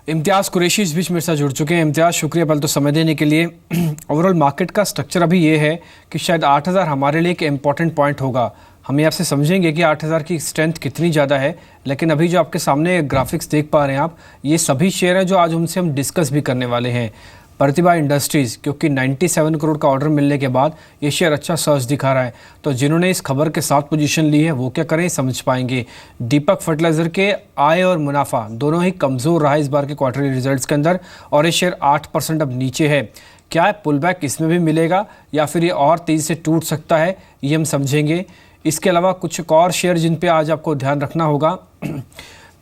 इम्तियाज़ कुरैशी इस बीच मेरे साथ जुड़ चुके हैं। इम्तियाज़, शुक्रिया पहले तो समय देने के लिए। ओवरऑल मार्केट का स्ट्रक्चर अभी ये है कि शायद 8000 हमारे लिए एक इम्पॉर्टेंट पॉइंट होगा। हम ये आपसे समझेंगे कि 8000 की स्ट्रेंथ कितनी ज़्यादा है, लेकिन अभी जो आपके सामने ग्राफिक्स देख पा रहे हैं आप, ये सभी शेयर हैं जो आज उनसे हम डिस्कस भी करने वाले हैं। प्रतिभा इंडस्ट्रीज़, क्योंकि 97 करोड़ का ऑर्डर मिलने के बाद ये शेयर अच्छा सर्च दिखा रहा है, तो जिन्होंने इस खबर के साथ पोजीशन ली है वो क्या करें समझ पाएंगे। दीपक फर्टिलाइज़र के आय और मुनाफा दोनों ही कमज़ोर रहा इस बार के क्वार्टरली रिजल्ट्स के अंदर, और ये शेयर 8% अब नीचे है। क्या पुल बैक इसमें भी मिलेगा या फिर ये और तेज़ी से टूट सकता है, ये हम समझेंगे। इसके अलावा कुछ और शेयर जिन पे आज आपको ध्यान रखना होगा,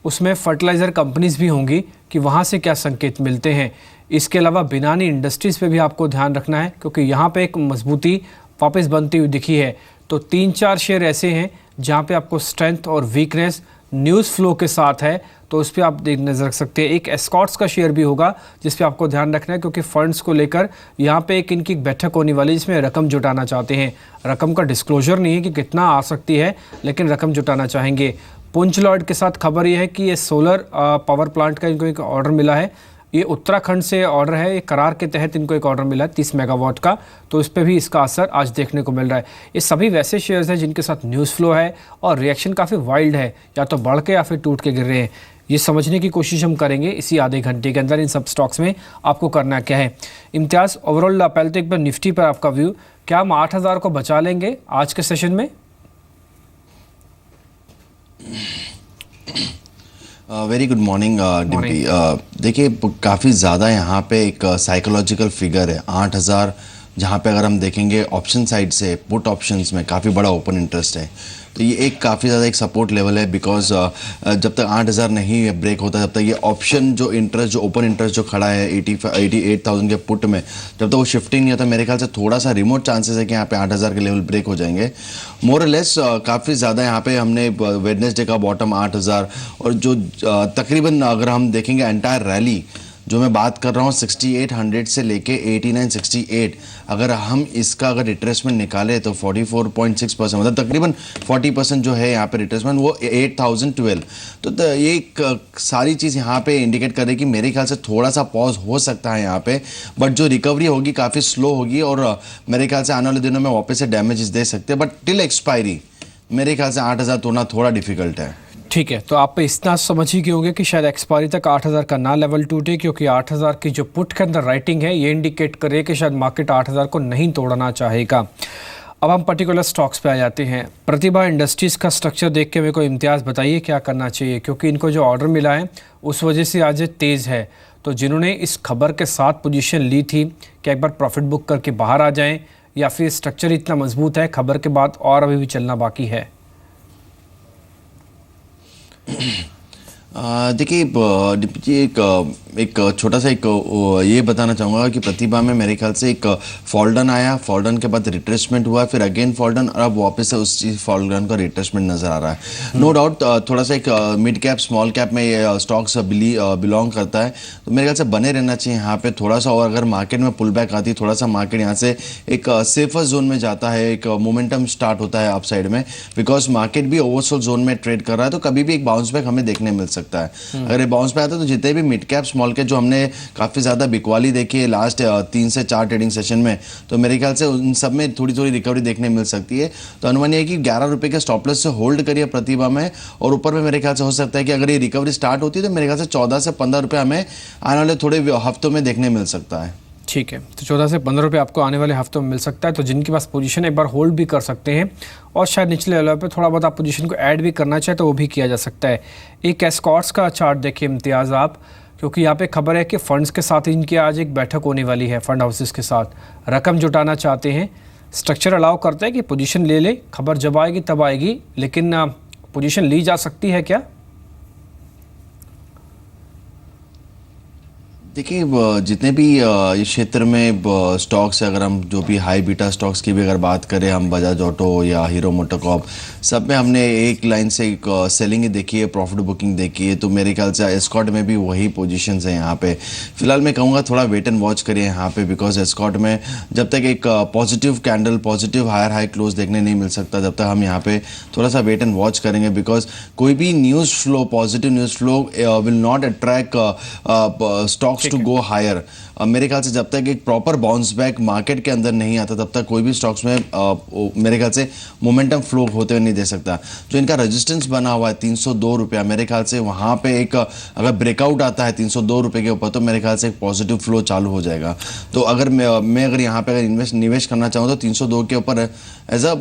उसमें फर्टिलाइज़र कंपनीज भी होंगी कि वहाँ से क्या संकेत मिलते हैं। इसके अलावा बिनानी इंडस्ट्रीज़ पे भी आपको ध्यान रखना है, क्योंकि यहाँ पे एक मजबूती वापस बनती हुई दिखी है। तो 3-4 शेयर ऐसे हैं जहाँ पे आपको स्ट्रेंथ और वीकनेस न्यूज़ फ्लो के साथ है, तो उस पर आप नज़र रख सकते हैं। एक एस्कॉर्ट्स का शेयर भी होगा जिस पे आपको ध्यान रखना है, क्योंकि फंड्स को लेकर यहाँ पे एक इनकी बैठक होने वाली है जिसमें रकम जुटाना चाहते हैं। रकम का डिस्क्लोजर नहीं है कि कितना आ सकती है, लेकिन रकम जुटाना चाहेंगे। पुंछ लॉयड के साथ खबर यह है कि ये सोलर पावर प्लांट का इनको एक ऑर्डर मिला है। ये उत्तराखंड से ऑर्डर है, एक करार के तहत इनको एक ऑर्डर मिला है 30 मेगावाट का, तो इस पे भी इसका असर आज देखने को मिल रहा है। ये सभी वैसे शेयर्स हैं जिनके साथ न्यूज़ फ्लो है और रिएक्शन काफ़ी वाइल्ड है, या तो बढ़ के या फिर टूट के गिर रहे हैं। ये समझने की कोशिश हम करेंगे इसी आधे घंटे के अंदर इन सब स्टॉक्स में आपको करना क्या है। इम्तियाज़, ओवरऑल पहले तो एक बार निफ्टी पर आपका व्यू, क्या हम 8000 को बचा लेंगे आज के सेशन में? Very good morning Dimpy. देखिए, काफ़ी ज़्यादा यहाँ पे एक साइकोलॉजिकल फिगर है 8000, जहाँ पे अगर हम देखेंगे ऑप्शन साइड से पुट ऑप्शंस में काफ़ी बड़ा ओपन इंटरेस्ट है, तो ये एक काफ़ी ज़्यादा एक सपोर्ट लेवल है। बिकॉज जब तक 8000 नहीं ब्रेक होता, जब तक ये ऑप्शन जो इंटरेस्ट, जो ओपन इंटरेस्ट जो खड़ा है 88,000 के पुट में, जब तक वो शिफ्टिंग नहीं होता, मेरे ख्याल से थोड़ा सा रिमोट चांसेस है कि यहाँ पे 8000 के लेवल ब्रेक हो जाएंगे। मोर लेस काफ़ी ज़्यादा यहाँ पे हमने वेडनेसडे का बॉटम 8000, और जो तकरीबन अगर हम देखेंगे एंटायर रैली जो मैं बात कर रहा हूँ 6800 से लेके 8968, अगर हम इसका अगर रिट्रेसमेंट निकाले तो 44.6%, मतलब तकरीबन 40% जो है यहाँ पे रिट्रेसमेंट, वो 8012। तो ये सारी चीज़ यहाँ पे इंडिकेट कर रही है कि मेरे ख्याल से थोड़ा सा पॉज हो सकता है यहाँ पे, बट जो रिकवरी होगी काफ़ी स्लो होगी, और मेरे ख्याल से आने वाले दिनों में वापस से डैमेजेस दे सकते हैं। बट टिल एक्सपायरी मेरे ख्याल से 8000 तोड़ना थोड़ा डिफिकल्ट है। ठीक है, तो आप इतना समझ ही गए होंगे कि शायद एक्सपायरी तक 8000 का ना लेवल टूटे, क्योंकि 8000 की जो पुट के अंदर राइटिंग है ये इंडिकेट कर रही है कि शायद मार्केट 8000 को नहीं तोड़ना चाहेगा। अब हम पर्टिकुलर स्टॉक्स पे आ जाते हैं। प्रतिभा इंडस्ट्रीज़ का स्ट्रक्चर देख के मेरे को इम्तियाज़ बताइए क्या करना चाहिए, क्योंकि इनको जो ऑर्डर मिला है उस वजह से आज तेज़ है। तो जिन्होंने इस खबर के साथ पोजीशन ली थी, क्या एक बार प्रॉफिट बुक करके बाहर आ जाएं, या फिर स्ट्रक्चर इतना मजबूत है खबर के बाद और अभी भी चलना बाकी है? देखिए एक छोटा सा ये बताना चाहूँगा कि प्रतिभा में मेरे ख्याल से एक फॉल डाउन आया, फॉल डाउन के बाद रिट्रेसमेंट हुआ, फिर अगेन फॉल डाउन, और अब वापस से उस चीज़ फॉल डाउन का रिट्रेसमेंट नज़र आ रहा है। नो डाउट थोड़ा सा एक मिड कैप स्मॉल कैप में ये स्टॉक्स बिलोंग करता है, तो मेरे ख्याल से बने रहना चाहिए यहाँ पे थोड़ा सा। और अगर मार्केट में पुल बैक आती है, थोड़ा सा मार्केट यहाँ से एक सेफर जोन में जाता है, एक मोमेंटम स्टार्ट होता है अप साइड में, बिकॉज मार्केट भी ओवरसोल्ड जोन में ट्रेड कर रहा है, तो कभी भी एक बाउंस बैक हमें देखने मिल सकता है। अगर ये बाउंस बैक आता है तो जितने भी मिड कैप स्मॉल कैप जो हमने काफ़ी ज़्यादा बिकवाली देखी है लास्ट 3 से 4 ट्रेडिंग सेशन में, तो मेरे ख्याल से उन सब में थोड़ी थोड़ी रिकवरी देखने मिल सकती है। तो अनुमान ये है कि 11 रुपये के स्टॉपलेस से होल्ड करिए प्रतिभा में, और ऊपर में मेरे ख्याल से हो सकता है कि अगर ये रिकवरी स्टार्ट होती है तो मेरे ख्याल से 14 से 15 रुपये हमें आने वाले थोड़े हफ्तों में देखने मिल सकता है। ठीक है, तो 14 से 15 रुपये आपको आने वाले हफ्तों में मिल सकता है। तो जिनके पास पोजीशन एक बार होल्ड भी कर सकते हैं, और शायद निचले लेवल पे थोड़ा बहुत आप पोजीशन को ऐड भी करना चाहे तो वो भी किया जा सकता है। एक एस्कॉर्ट्स का चार्ट देखिए इम्तियाज़ आप, क्योंकि यहाँ पे खबर है कि फंड्स के साथ इनकी आज एक बैठक होने वाली है, फंड हाउसेस के साथ रकम जुटाना चाहते हैं। स्ट्रक्चर अलाउ करता है कि पोजीशन ले ले, खबर जब आएगी तब आएगी, लेकिन पोजीशन ली जा सकती है क्या? देखिए जितने भी इस क्षेत्र में स्टॉक्स है, अगर हम जो भी हाई बीटा स्टॉक्स की भी अगर बात करें, हम बजाज ऑटो या हीरो मोटोकॉर्प, सब में हमने एक लाइन से एक सेलिंग ही देखी है, प्रॉफिट बुकिंग देखी है। तो मेरे ख्याल से एस्कॉर्ट में भी वही पोजीशंस हैं यहाँ पे। फिलहाल मैं कहूँगा थोड़ा वेट एंड वॉच करिए यहाँ पे, बिकॉज एस्कॉर्ट में जब तक एक positive candle, positive higher high close देखने नहीं मिल सकता, जब तक हम यहाँ पे थोड़ा सा वेट एंड वॉच करेंगे। बिकॉज कोई भी news flow, positive news flow will not attract stocks to go higher. मेरे ख्याल से जब तक एक प्रॉपर बाउंस बैक मार्केट के अंदर नहीं आता, तब तक कोई भी स्टॉक्स में मेरे ख्याल से मोमेंटम फ्लो होते हुए नहीं दे सकता। जो इनका रेजिस्टेंस बना हुआ है 302 रुपया, मेरे ख्याल से वहाँ पे एक अगर ब्रेकआउट आता है 302 रुपये के ऊपर, तो मेरे ख्याल से एक पॉजिटिव फ्लो चालू हो जाएगा। तो अगर मैं अगर यहाँ पे अगर निवेश करना चाहूँ तो 302 के ऊपर एज अ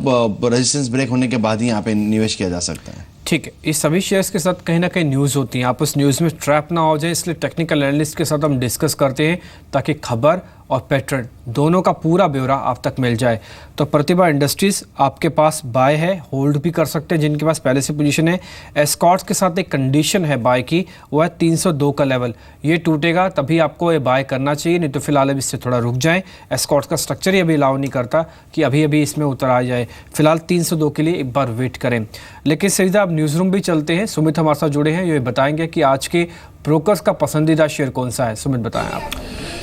रेजिस्टेंस ब्रेक होने के बाद ही यहाँ पे निवेश किया जा सकता है। ठीक है, इस सभी शेयर्स के साथ कहीं ना कहीं न्यूज़ होती हैं, आप उस न्यूज़ में ट्रैप ना हो जाए, इसलिए टेक्निकल एनालिस्ट के साथ हम डिस्कस करते हैं ताकि खबर और पैटर्न दोनों का पूरा ब्यौरा आप तक मिल जाए। तो प्रतिभा इंडस्ट्रीज़ आपके पास बाय है, होल्ड भी कर सकते हैं जिनके पास पहले से पोजीशन है। एस्कॉर्ट्स के साथ एक कंडीशन है बाय की, वो है 302 का लेवल, ये टूटेगा तभी आपको ये बाय करना चाहिए, नहीं तो फिलहाल अभी इससे थोड़ा रुक जाएं। एस्कॉर्ट्स का स्ट्रक्चर ही अभी अलाउ नहीं करता कि अभी अभी इसमें उतर आ जाए। फिलहाल 302 के लिए एक बार वेट करें। लेकिन सीधा अब न्यूज़ रूम भी चलते हैं, सुमित हमारे साथ जुड़े हैं, ये बताएंगे कि आज के ब्रोकर्स का पसंदीदा शेयर कौन सा है। सुमित बताएं आप।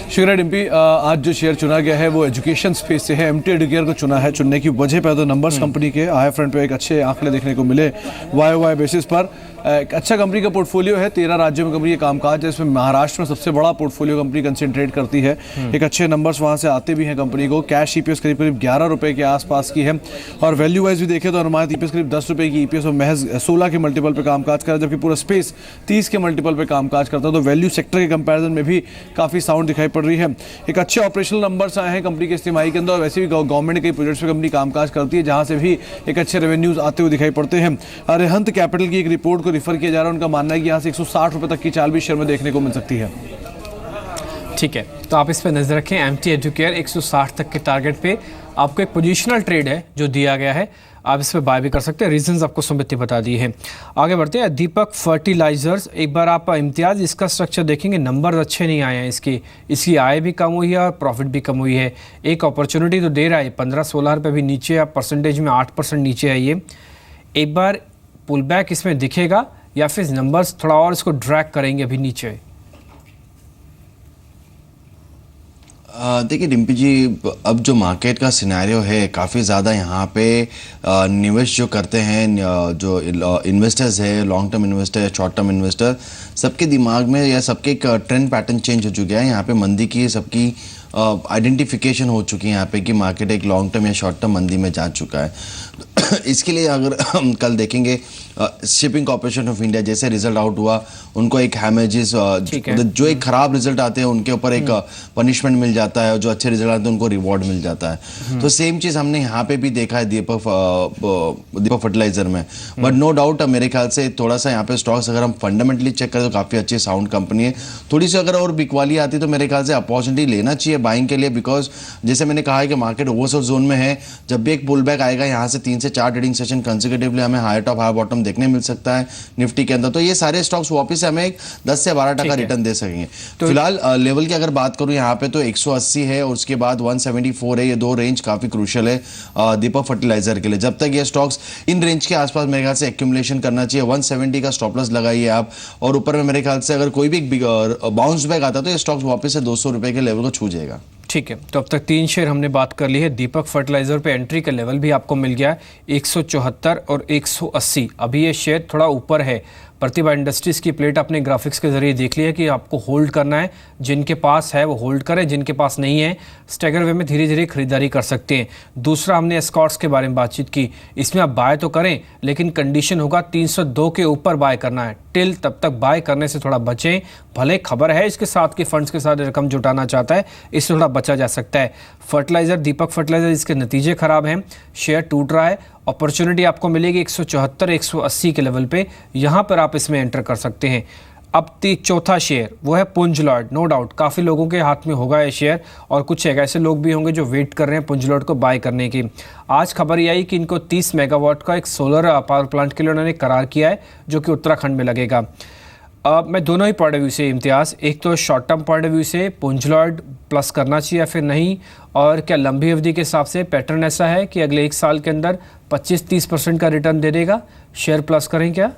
शुक्रिया डिम्पी। आज जो शेयर चुना गया है वो एजुकेशन स्पेस से है। एमटी एडुकेयर को चुना है। चुनने की वजह पे तो नंबर्स कंपनी के हाई फ्रंट पे एक अच्छे आंकड़े देखने को मिले वाई बेसिस पर। एक अच्छा कंपनी का पोर्टफोलियो है, 13 राज्यों में कंपनी का कामकाज है, इसमें महाराष्ट्र में सबसे बड़ा पोर्टफोलियो कंपनी कंसेंट्रेट करती है। एक अच्छे नंबर्स वहाँ से आते भी हैं कंपनी को। कैश ईपीएस करीब करीब 11 रुपये के आसपास की है, और वैल्यू वाइज भी देखें तो अनुमानित ईपीएस करीब 10 रुपये की ईपीएस और महज 16 के मल्टीपल पे कामकाज कर रहा है, जबकि पूरा स्पेस 30 के मल्टीपल पे कामकाज करता है। तो वैल्यू सेक्टर के कंपैरिजन में भी काफ़ी साउंड दिखाई पड़ रही है। एक अच्छे ऑपरेशनल नंबर्स आए हैं कंपनी के इस तिमाही के अंदर, और वैसे भी गवर्नमेंट के कई प्रोजेक्ट्स पे कंपनी कामकाज करती है, जहाँ से भी एक अच्छे रेवेन्यूज आते हुए दिखाई पड़ते हैं। अरिहंत कैपिटल की एक रिपोर्ट को रिफर किया जा रहा है, उनका मानना है कि यहाँ से 160 रुपये तक की चाल भी शेयर में देखने को मिल सकती है। ठीक है, तो आप इस पर नजर रखें। एमटी एडुकेयर 160 तक के टारगेट पे आपको एक पोजीशनल ट्रेड है जो दिया गया है, आप इस पर बाय भी कर सकते हैं। रीजंस आपको सुमित ने बता दिए हैं। आगे बढ़ते हैं। दीपक फर्टिलाइजर्स, एक बार आप इम्तियाज़ इसका स्ट्रक्चर देखेंगे, नंबर अच्छे नहीं आए हैं इसकी आय भी कम हुई है और प्रॉफिट भी कम हुई है। एक अपॉर्चुनिटी तो दे रहा है, 15-16 रुपये भी नीचे है, परसेंटेज में 8% नीचे है ये। एक बार पुल बैक इसमें दिखेगा या फिर नंबर्स थोड़ा और इसको ड्रैग करेंगे अभी नीचे? देखिए डिम्पी जी, अब जो मार्केट का सिनेरियो है, काफ़ी ज़्यादा यहाँ पे निवेश जो करते हैं, जो इन्वेस्टर्स है, लॉन्ग टर्म इन्वेस्टर या शॉर्ट टर्म इन्वेस्टर, सबके दिमाग में या सबके एक ट्रेंड पैटर्न चेंज हो चुका है। यहाँ पे मंदी की सबकी आइडेंटिफिकेशन हो चुकी है यहाँ पे कि मार्केट एक लॉन्ग टर्म या शॉर्ट टर्म मंदी में जा चुका है। इसके लिए अगर हम कल देखेंगे, शिपिंग कॉर्पोरेशन ऑफ इंडिया जैसे रिजल्ट आउट हुआ, उनको एक हैमेजेस, जो एक खराब रिजल्ट आते हैं उनके ऊपर एक पनिशमेंट मिल जाता है, और जो अच्छे रिजल्ट आते हैं उनको रिवॉर्ड मिल जाता है। तो सेम चीज़ हमने यहाँ पे भी देखा है दीपक फर्टिलाइजर में। बट नो डाउट मेरे ख्याल से थोड़ा सा यहाँ पे स्टॉक्स अगर हम फंडामेंटली चेक करें तो काफ़ी अच्छी साउंड कंपनी है। थोड़ी सी अगर और बिकवाली आती तो मेरे ख्याल से अपॉर्चुनिटी लेना चाहिए बाइंग के लिए, बिकॉज जैसे मैंने कहा है कि मार्केट ओवरसोल्ड जोन में है। जब भी एक पुल बैक आएगा, यहाँ से 3 से 4 ट्रेडिंग सेशन कंसेक्यूटिवली हमें हाई टॉप हाई बॉटम देखने मिल सकता है निफ्टी के अंदर। तो ये सारे स्टॉक्स वापस से हमें एक 10 से 12% रिटर्न दे सकेंगे। तो फिलहाल लेवल की अगर बात करूं यहाँ पे तो 180 है और उसके बाद 174 है। ये दो रेंज काफी क्रूशियल है दीपक फर्टिलाइजर के लिए। जब तक ये स्टॉक्स इन रेंज के आसपास मेरे ख्याल से एक्यूमुलेशन करना चाहिए। 170 का स्टॉप लॉस लगाइए आप, और ऊपर में मेरे ख्याल से अगर कोई भी बाउंस बैक आता तो ये स्टॉक्स वापस से 200 रुपए के लेवल को छू जाएगा। ठीक है, तो अब तक 3 शेयर हमने बात कर ली है। दीपक फर्टिलाइजर पे एंट्री का लेवल भी आपको मिल गया है 174 और 180। अभी ये शेयर थोड़ा ऊपर है। प्रतिभा इंडस्ट्रीज़ की प्लेट अपने ग्राफिक्स के जरिए देख लिया कि आपको होल्ड करना है। जिनके पास है वो होल्ड करें, जिनके पास नहीं है स्टैगर वे में धीरे धीरे खरीदारी कर सकते हैं। दूसरा, हमने एस्कॉर्ट्स के बारे में बातचीत की। इसमें आप बाय तो करें, लेकिन कंडीशन होगा 302 के ऊपर बाय करना है। टिल तब तक बाय करने से थोड़ा बचें। भले खबर है इसके साथ कि फंड्स के साथ रकम जुटाना चाहता है, इससे थोड़ा बचा जा सकता है। फर्टिलाइजर, दीपक फर्टिलाइजर, इसके नतीजे खराब हैं, शेयर टूट रहा है। अपॉर्चुनिटी आपको मिलेगी 174 180 के लेवल पे, यहाँ पर आप इसमें एंटर कर सकते हैं। अब चौथा शेयर वो है पुंज लॉयड। नो डाउट काफ़ी लोगों के हाथ में होगा ये शेयर, और कुछ ऐसे लोग भी होंगे जो वेट कर रहे हैं पुंज लॉयड को बाय करने की। आज खबर ये आई कि इनको 30 मेगावाट का एक सोलर पावर प्लांट के लिए उन्होंने करार किया है, जो कि उत्तराखंड में लगेगा। मैं दोनों ही पॉइंट ऑफ व्यू से इम्तियाज़, एक तो short term point of view से पुंजलॉयड प्लस करना चाहिए या फिर नहीं, और क्या लंबी अवधि के हिसाब से पैटर्न ऐसा है कि अगले 1 साल के अंदर 25-30% का रिटर्न दे देगा, शेयर प्लस करें क्या?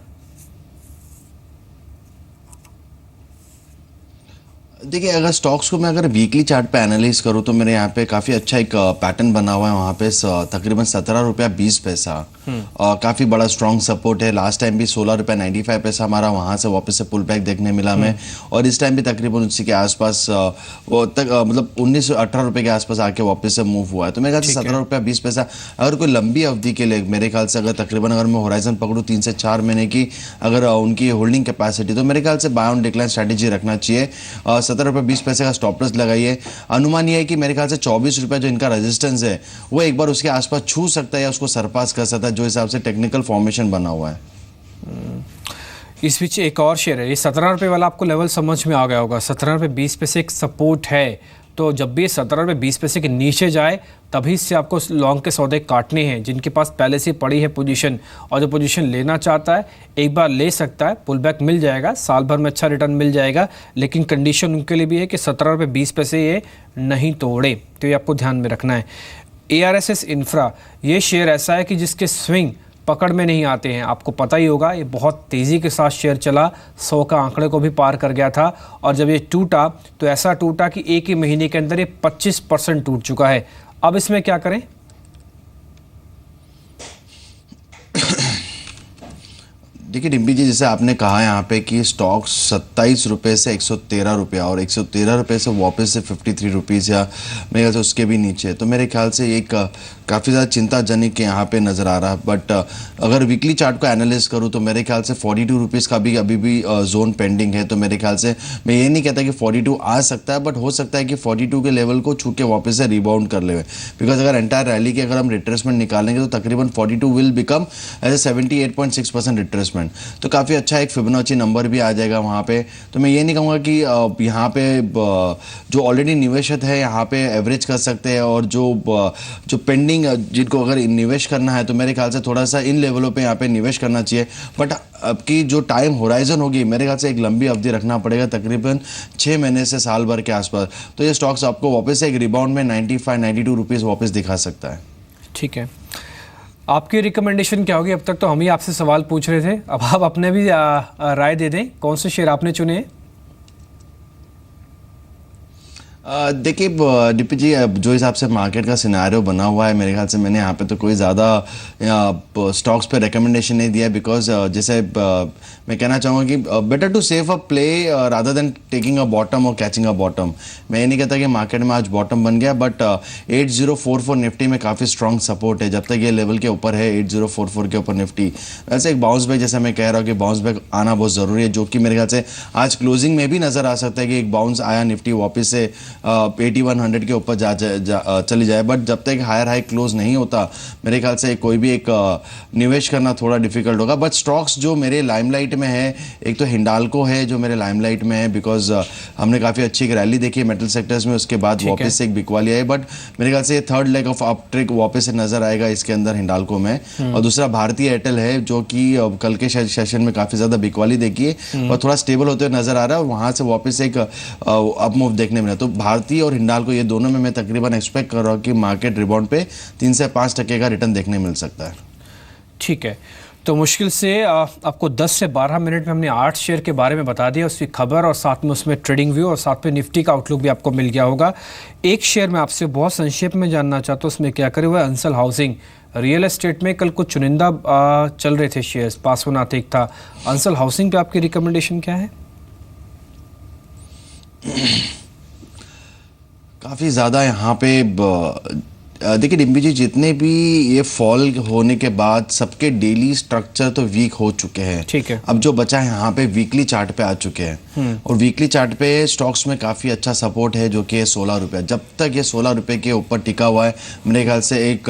देखिए, अगर स्टॉक्स को मैं अगर वीकली चार्ट पे एनालाइज करूँ तो मेरे यहाँ पे काफ़ी अच्छा एक पैटर्न बना हुआ है। वहाँ पे तकरीबन 17 रुपया 20 पैसा काफ़ी बड़ा स्ट्रॉन्ग सपोर्ट है। लास्ट टाइम भी 16 रुपया 95 पैसा हमारा वहाँ से वापस से पुल बैक देखने मिला हमें, और इस टाइम भी तकरीबन उसी के आसपास वो तक मतलब 19-18 रुपये के आसपास आके वापस से मूव हुआ है। तो मेरे ख्याल से 17 रुपया 20 पैसा अगर कोई लंबी अवधि के लिए, मेरे ख्याल से अगर तकरीबन अगर मैं होराइजन पकड़ूँ 3 से 4 महीने की अगर उनकी होल्डिंग कैपेसिटी, तो मेरे ख्याल से बाय ऑन डिक्लाइन स्ट्रैटेजी रखना चाहिए। 17 रुपये 20 पैसे का स्टॉप लॉस लगाइए। अनुमान ये है कि मेरे ख्याल से 24 रुपये जो इनका रेजिस्टेंस है वो एक बार उसके आसपास छू सकता है या उसको सरपास कर सकता है, जो हिसाब से टेक्निकल फॉर्मेशन बना हुआ है। इस बीच एक और शेयर है, ये 17 रुपये वाला आपको लेवल समझ में आ गया होगा। 17 रुपये 20 पैसे एक सपोर्ट है, तो जब भी 17 रुपये 20 पैसे के नीचे जाए तभी से आपको लॉन्ग के सौदे काटने हैं। जिनके पास पहले से पड़ी है पोजीशन और जो पोजीशन लेना चाहता है एक बार ले सकता है, पुल बैक मिल जाएगा, साल भर में अच्छा रिटर्न मिल जाएगा, लेकिन कंडीशन उनके लिए भी है कि 17 रुपये 20 पैसे ये नहीं तोड़े, तो ये आपको ध्यान में रखना है। ARSS इंफ्रा, ये शेयर ऐसा है कि जिसके स्विंग पकड़ में नहीं आते हैं। आपको पता ही होगा ये बहुत तेज़ी के साथ शेयर चला, 100 का आंकड़े को भी पार कर गया था, और जब ये टूटा तो ऐसा टूटा कि एक ही महीने के अंदर ये 25% टूट चुका है। अब इसमें क्या करें? देखिए डिम्पी जी, जैसे आपने कहा यहाँ पे कि स्टॉक 27 रुपये से 113 रुपया और 113 रुपये से वापस से 53 रुपीज़ या मेरे ख्याल से उसके भी नीचे, तो मेरे ख्याल से एक काफ़ी ज़्यादा चिंताजनक यहाँ पे नज़र आ रहा है। बट अगर वीकली चार्ट को एनालाइज करूँ तो मेरे ख्याल से 42 रुपीज़ का भी अभी भी जोन पेंडिंग है। तो मेरे ख्याल से मैं ये नहीं कहता कि 42 आ सकता है, बट हो सकता है कि 42 के लेवल को छू के वापस से रिबाउंड कर ले, बिकॉज अगर एंटायर रैली की अगर हम रिट्रेसमेंट निकालेंगे तो तकरीबन 42 will become as a 78.6% retracement, तो काफ़ी अच्छा एक फिबोनाची नंबर भी आ जाएगा वहाँ पे। तो मैं ये नहीं कहूँगा कि यहाँ पे जो ऑलरेडी निवेशक है यहाँ पे एवरेज कर सकते हैं, और जो पेंडिंग जिनको अगर निवेश करना है तो मेरे ख्याल से थोड़ा सा इन लेवलों पे यहाँ पे निवेश करना चाहिए। बट अब की जो टाइम होराइजन होगी मेरे ख्याल से एक लंबी अवधि रखना पड़ेगा, तकरीबन 6 महीने से साल भर के आसपास, तो ये स्टॉक्स आपको वापस से एक रिबाउंड में 95-92 रुपीज़ वापस दिखा सकता है। ठीक है, आपकी रिकमेंडेशन क्या होगी? अब तक तो हम ही आपसे सवाल पूछ रहे थे, अब आप अपने भी राय दे दें, कौन से शेयर आपने चुने हैं? देखिए डीपी जी, जो हिसाब से मार्केट का सिनेरियो बना हुआ है मेरे ख्याल से मैंने यहाँ पे तो कोई ज़्यादा स्टॉक्स पे रिकमेंडेशन नहीं दिया, बिकॉज जैसे मैं कहना चाहूँगा कि better to save a play rather than taking a bottom और कैचिंग अ बॉटम। मैं ये नहीं कहता कि मार्केट में आज बॉटम बन गया, बट 8044 निफ्टी में काफ़ी स्ट्रॉन्ग सपोर्ट है। जब तक ये लेवल के ऊपर है 8044 के ऊपर निफ्टी, वैसे एक बाउंस बैक जैसे मैं कह रहा हूँ कि बाउंस बैक आना बहुत ज़रूरी है, जो कि मेरे ख्याल से आज क्लोजिंग में भी नज़र आ सकता है कि एक बाउंस आया, निफ्टी वापस से 8100 के ऊपर चली जाए। बट जब तक हायर हाई क्लोज नहीं होता मेरे ख्याल से कोई भी एक निवेश करना थोड़ा डिफिकल्ट होगा। बट स्टॉक्स जो मेरे लाइमलाइट में है, एक तो हिंडाल्को है जो मेरे लाइमलाइट में है, बिकॉज हमने काफ़ी अच्छी एक रैली देखी मेटल सेक्टर्स में, उसके बाद वापस से एक बिकवाली आई, बट मेरे ख्याल से third leg of up trick वापस से नजर आएगा इसके अंदर हिंडाल्को में। और दूसरा भारतीय एयरटेल है जो कि कल के सेशन में काफ़ी ज़्यादा बिकवाली देखी है और थोड़ा स्टेबल होते हुए नजर आ रहा है, और वहाँ से वापस एक अप मूव देखने मिला। तो भारतीय और हिंडाल्को ये दोनों में मैं तकरीबन एक्सपेक्ट कर रहा हूँ कि मार्केट रिबाउंड पे 3 से 5% का रिटर्न देखने मिल सकता है। ठीक है, तो मुश्किल से आपको 10 से 12 मिनट में हमने 8 शेयर के बारे में बता दिया, उसकी खबर और साथ में उसमें ट्रेडिंग व्यू और साथ में निफ्टी का आउटलुक भी आपको मिल गया होगा। एक शेयर में आपसे बहुत संक्षेप में जानना चाहता हूँ, उसमें क्या करे हुआ है अंसल हाउसिंग। रियल एस्टेट में कल कुछ चुनिंदा चल रहे थे शेयर्स, पास होना ठीक था। अंसल हाउसिंग पे आपकी रिकमेंडेशन क्या है? काफ़ी ज़्यादा यहाँ पे देखिए डिम्पी जी, जितने भी ये फॉल होने के बाद सबके डेली स्ट्रक्चर तो वीक हो चुके हैं। ठीक है, अब जो बचा है यहाँ पे वीकली चार्ट पे आ चुके हैं, और वीकली चार्ट पे स्टॉक्स में काफ़ी अच्छा सपोर्ट है जो कि है 16 रुपये। जब तक ये 16 रुपये के ऊपर टिका हुआ है मेरे ख्याल से एक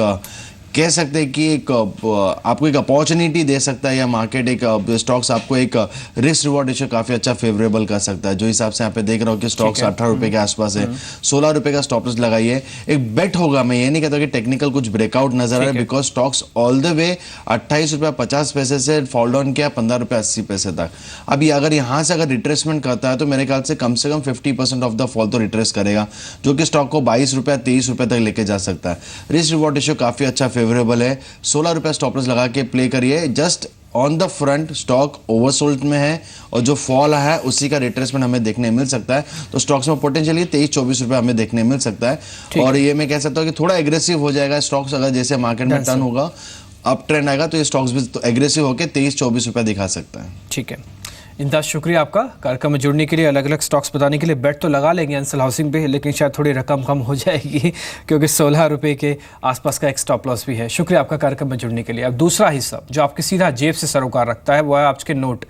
कह सकते हैं कि एक आपको एक अपॉर्चुनिटी दे सकता है, या मार्केट एक स्टॉक्स आपको एक रिस्क रिवॉर्ड रेशियो काफ़ी अच्छा फेवरेबल कर सकता है। जो हिसाब से यहाँ पे देख रहा हूँ कि स्टॉक्स 18 रुपये के आसपास है, 16 रुपये का स्टॉप लॉस लगाइए। एक बेट होगा, मैं ये नहीं कहता कि टेक्निकल कुछ ब्रेकआउट नजर आ रहा है, because stocks all the way 28 रुपये 50 पैसे से फॉल डाउन किया 15 रुपये 80 पैसे तक। अभी अगर यहाँ से अगर रिट्रेसमेंट करता है तो मेरे ख्याल से कम 50% ऑफ द फॉल तो रिट्रेस करेगा, जो कि स्टॉक को 22 रुपये 23 रुपये तक लेके जा सकता है। रिस्क रिवॉर्ड रेशियो काफ़ी अच्छा फेवरेबल है। 16 रुपये स्टॉप लॉस लगा के प्ले करिए। Just on the front stock oversold में है और जो फॉल है उसी का रिट्रेसमेंट हमें देखने मिल सकता है। तो स्टॉक्स में पोटेंशियली 23-24 रुपये हमें देखने मिल सकता है। और ये मैं कह सकता हूँ कि थोड़ा एग्रेसिव हो जाएगा स्टॉक्स, अगर जैसे मार्केट में टर्न होगा, अप ट्रेंड आएगा तो ये स्टॉक्स भी तो एग्रेसिव होकर 23-24 रुपये दिखा सकता है। ठीक है, इंदाज शुक्रिया आपका कार्यक्रम में जुड़ने के लिए, अलग अलग स्टॉक्स बताने के लिए। बेट तो लगा लेंगे अंसल हाउसिंग पे, लेकिन शायद थोड़ी रकम कम हो जाएगी क्योंकि 16 रुपये के आसपास का एक स्टॉप लॉस भी है। शुक्रिया आपका कार्यक्रम में जुड़ने के लिए। अब दूसरा हिस्सा जो आपकी सीधा जेब से सरोकार रखता है वो है आपके नोट।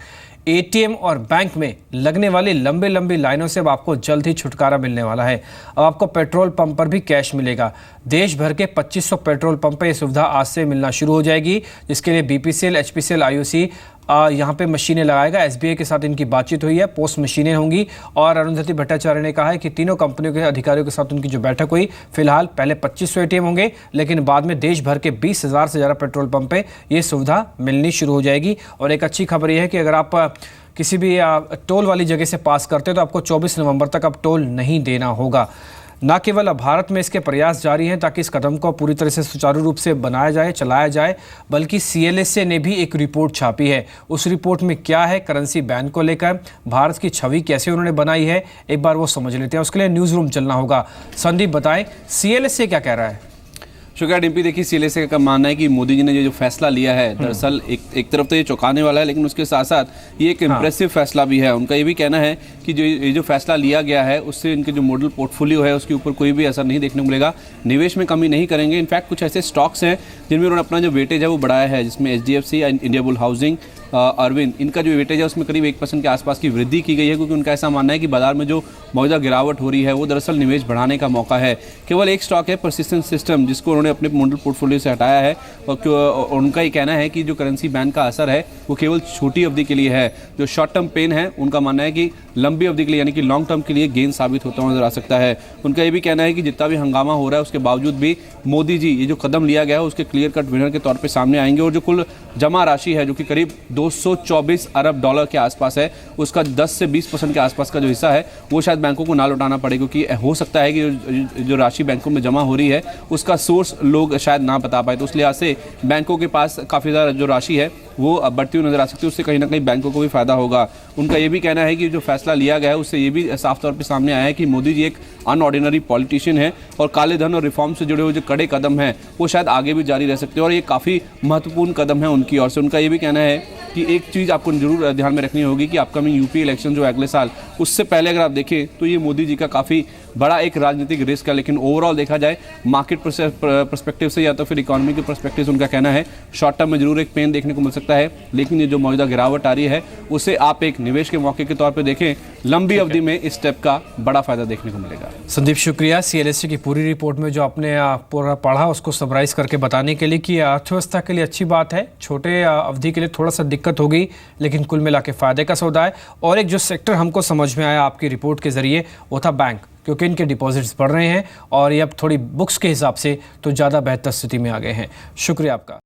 एटीएम और बैंक में लगने वाली लंबी लंबी लाइनों से अब आपको जल्द ही छुटकारा मिलने वाला है। अब आपको पेट्रोल पंप पर भी कैश मिलेगा। देश भर के 2500 पेट्रोल पंप पर यह सुविधा आज से मिलना शुरू हो जाएगी, जिसके लिए बीपीसीएल, एचपीसीएल, आईओसी यहाँ पे मशीनें लगाएगा। एसबीआई के साथ इनकी बातचीत हुई है, पोस्ट मशीनें होंगी। और अरुंधति भट्टाचार्य ने कहा है कि तीनों कंपनियों के अधिकारियों के साथ उनकी जो बैठक हुई, फिलहाल पहले 2500 एटीएम होंगे, लेकिन बाद में देश भर के 20,000 से ज़्यादा पेट्रोल पंप पे ये सुविधा मिलनी शुरू हो जाएगी। और एक अच्छी खबर यह है कि अगर आप किसी भी टोल वाली जगह से पास करते हो तो आपको 24 नवंबर तक अब टोल नहीं देना होगा। न केवल अब भारत में इसके प्रयास जारी हैं ताकि इस कदम को पूरी तरह से सुचारू रूप से बनाया जाए, चलाया जाए, बल्कि सीएलएसए ने भी एक रिपोर्ट छापी है। उस रिपोर्ट में क्या है, करेंसी बैन को लेकर भारत की छवि कैसे उन्होंने बनाई है, एक बार वो समझ लेते हैं। उसके लिए न्यूज़ रूम चलना होगा। संदीप बताएं, सीएलएसए क्या कह रहा है? शुक्रिया डिम्पी। देखिए, सीएलएसए का मानना है कि मोदी जी ने जो फैसला लिया है, दरअसल एक तरफ तो ये चौंकाने वाला है, लेकिन उसके साथ साथ ये एक इम्प्रेसिव फैसला भी है। उनका ये भी कहना है कि जो फैसला लिया गया है उससे इनके जो मॉडल पोर्टफोलियो है उसके ऊपर कोई भी असर नहीं देखने को मिलेगा। निवेश में कमी नहीं करेंगे। इनफैक्ट कुछ ऐसे स्टॉक्स हैं जिनमें उन्होंने अपना जो वेटेज है वो बढ़ाया है, जिसमें HDFC, India bull housing, Arvind, इनका जो वेटेज है उसमें करीब 1% के आसपास की वृद्धि की गई है, क्योंकि उनका ऐसा मानना है कि बाजार में जो मौजूदा गिरावट हो रही है वो दरअसल निवेश बढ़ाने का मौका है। केवल एक स्टॉक है परसिस्टेंट सिस्टम, जिसको उन्होंने अपने मॉडल पोर्टफोलियो से हटाया है। और उनका ये कहना है कि जो करेंसी बैन का असर है वो केवल छोटी अवधि के लिए है। जो शॉर्ट टर्म पेन है, उनका मानना है कि लंबी अवधि के लिए यानी कि लॉन्ग टर्म के लिए गेन साबित होता हुआ नजर आ सकता है। उनका ये भी कहना है कि जितना भी हंगामा हो रहा है उसके बावजूद भी मोदी जी ये जो कदम लिया गया है उसके क्लियर कट विनर के तौर पे सामने आएंगे। और जो कुल जमा राशि है जो कि करीब 224 अरब डॉलर के आसपास है, उसका 10 से 20% के आसपास का जो हिस्सा है वो शायद बैंकों को ना लौटाना पड़े, क्योंकि हो सकता है कि जो राशि बैंकों में जमा हो रही है उसका सोर्स लोग शायद ना बता पाए। तो उस लिहाज से बैंकों के पास काफ़ी ज़्यादा जो राशि है वो बढ़ती हुई नजर आ सकती है, उससे कहीं ना कहीं बैंकों को भी फायदा होगा। उनका ये भी कहना है कि जो फैसला लिया गया है उससे ये भी साफ तौर पे सामने आया है कि मोदी जी एक अनऑर्डिनरी पॉलिटिशियन है और काले धन और रिफॉर्म से जुड़े हुए जो कड़े कदम हैं वो शायद आगे भी जारी रह सकते हैं और ये काफ़ी महत्वपूर्ण कदम है उनकी ओर से। उनका ये भी कहना है कि एक चीज़ आपको जरूर ध्यान में रखनी होगी कि अपकमिंग यूपी इलेक्शन जो अगले साल, उससे पहले अगर आप देखें तो ये मोदी जी का काफ़ी बड़ा एक राजनीतिक रिस्क है। लेकिन ओवरऑल देखा जाए मार्केट पर्सपेक्टिव से या तो फिर इकोनॉमी के पर्सपेक्टिव से उनका कहना है शॉर्ट टर्म में जरूर एक पेन देखने को मिल सकता है, लेकिन ये जो मौजूदा गिरावट आ रही है उसे आप एक निवेश के मौके के तौर पर देखें। लंबी अवधि में इस स्टेप का बड़ा फायदा देखने को मिलेगा। संदीप शुक्रिया सीएलएसए की पूरी रिपोर्ट में जो आपने पूरा पढ़ा उसको समराइज करके बताने के लिए कि अर्थव्यवस्था के लिए अच्छी बात है, छोटे अवधि के लिए थोड़ा सा दिक्कत होगी लेकिन कुल मिला के फायदे का सौदा है। और एक जो सेक्टर हमको समझ में आया आपकी रिपोर्ट के जरिए वो था बैंक, क्योंकि इनके डिपॉजिट्स बढ़ रहे हैं और ये अब थोड़ी बुक्स के हिसाब से तो ज़्यादा बेहतर स्थिति में आ गए हैं। शुक्रिया आपका।